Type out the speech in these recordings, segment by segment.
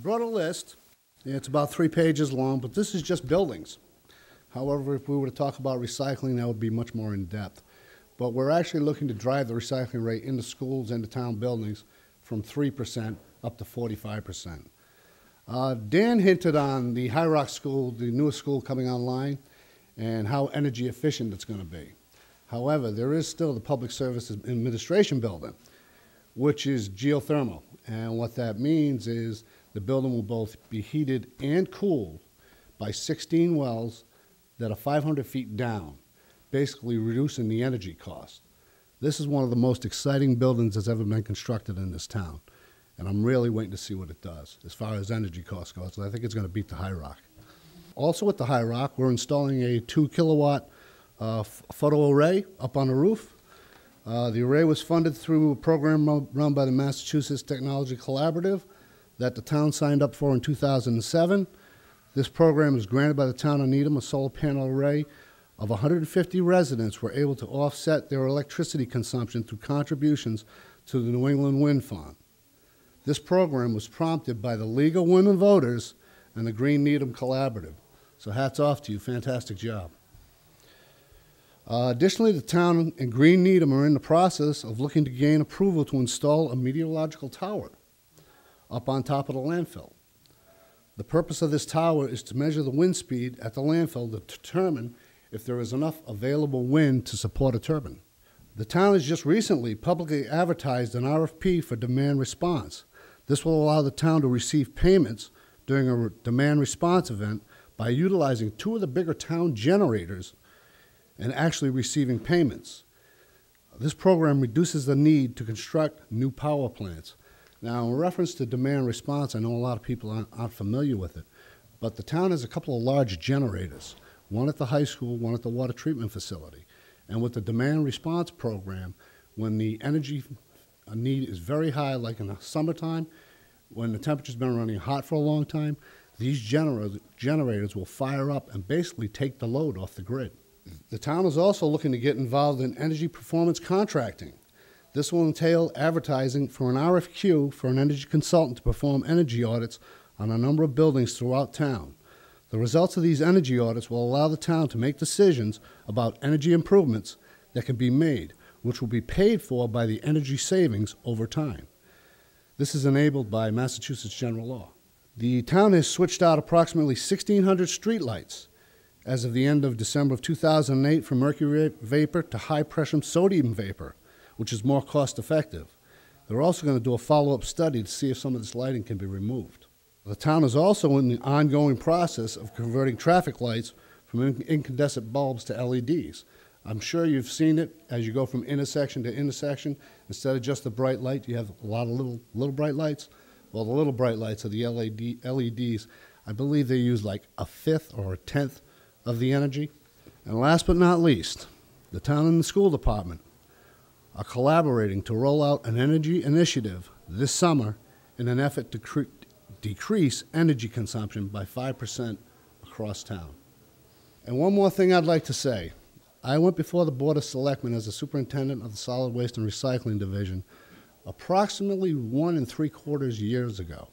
brought a list. It's about 3 pages long, but this is just buildings. However, if we were to talk about recycling, that would be much more in-depth. But we're actually looking to drive the recycling rate into schools and to town buildings from 3% up to 45%. Dan hinted on the High Rock School, the newest school coming online, and how energy efficient it's going to be. However, there is still the Public Service Administration building, which is geothermal. And what that means is the building will both be heated and cooled by 16 wells that are 500 feet down, basically reducing the energy cost. This is one of the most exciting buildings that's ever been constructed in this town. And I'm really waiting to see what it does as far as energy cost goes. I think it's going to beat the High Rock. Also at the High Rock, we're installing a 2-kilowatt photo array up on the roof. The array was funded through a program run by the Massachusetts Technology Collaborative that the town signed up for in 2007. This program was granted by the town of Needham. A solar panel array of 150 residents were able to offset their electricity consumption through contributions to the New England Wind Fund. This program was prompted by the League of Women Voters and the Green Needham Collaborative. So hats off to you, fantastic job. Additionally, the town and Green Needham are in the process of looking to gain approval to install a meteorological tower up on top of the landfill. The purpose of this tower is to measure the wind speed at the landfill to determine if there is enough available wind to support a turbine. The town has just recently publicly advertised an RFP for demand response. This will allow the town to receive payments during a demand response event by utilizing 2 of the bigger town generators and actually receiving payments. This program reduces the need to construct new power plants. Now, in reference to demand response, I know a lot of people aren't familiar with it, but the town has a couple of large generators, one at the high school, one at the water treatment facility. And with the demand response program, when the energy need is very high, like in the summertime, when the temperature's been running hot for a long time, these generators will fire up and basically take the load off the grid. The town is also looking to get involved in energy performance contracting. This will entail advertising for an RFQ for an energy consultant to perform energy audits on a number of buildings throughout town. The results of these energy audits will allow the town to make decisions about energy improvements that can be made, which will be paid for by the energy savings over time. This is enabled by Massachusetts general law. The town has switched out approximately 1,600 streetlights as of the end of December of 2008 from mercury vapor to high-pressure sodium vapor, which is more cost-effective. They're also going to do a follow-up study to see if some of this lighting can be removed. The town is also in the ongoing process of converting traffic lights from incandescent bulbs to LEDs. I'm sure you've seen it as you go from intersection to intersection. Instead of just the bright light, you have a lot of little bright lights. Well, the little bright lights are the LEDs. I believe they use like 1/5 or 1/10 of the energy. And last but not least, the town and the school department are collaborating to roll out an energy initiative this summer in an effort to decrease energy consumption by 5% across town. And one more thing I'd like to say. I went before the Board of Selectmen as the superintendent of the Solid Waste and Recycling Division approximately 1 3/4 years ago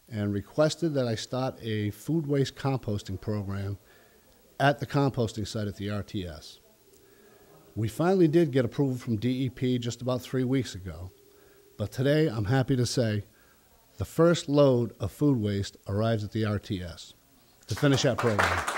and requested that I start a food waste composting program at the composting site at the RTS. We finally did get approval from DEP just about 3 weeks ago, but today I'm happy to say the first load of food waste arrives at the RTS to finish that program.